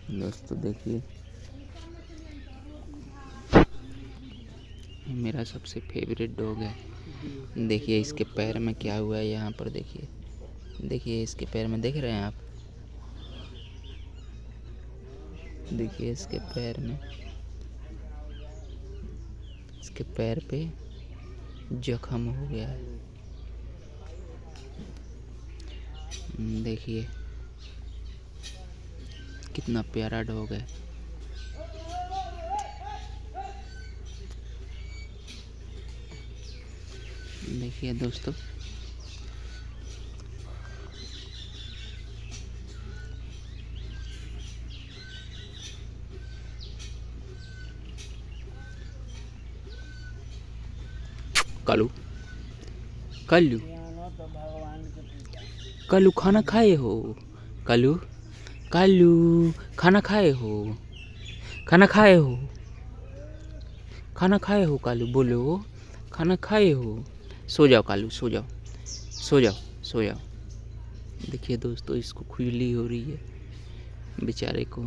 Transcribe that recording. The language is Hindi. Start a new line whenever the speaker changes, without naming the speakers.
दोस्तों देखिए, मेरा सबसे फेवरेट डॉग है। देखिए इसके पैर में क्या हुआ है, यहाँ पर देखिए, देखिए इसके पैर में, देख रहे हैं आप? देखिए इसके पैर में, इसके पैर पे जख्म हो गया है। देखिए कितना प्यारा डॉग है। देखिए दोस्तों, कालू कालू कालू खाना खाए हो? कालू कालू खाना खाए हो? खाना खाए हो? खाना खाए हो कालू? बोलो, खाना खाए हो? सो जाओ कालू, सो जाओ, सो जाओ, सो जाओ। देखिए दोस्तों, इसको खुजली हो रही है बेचारे को।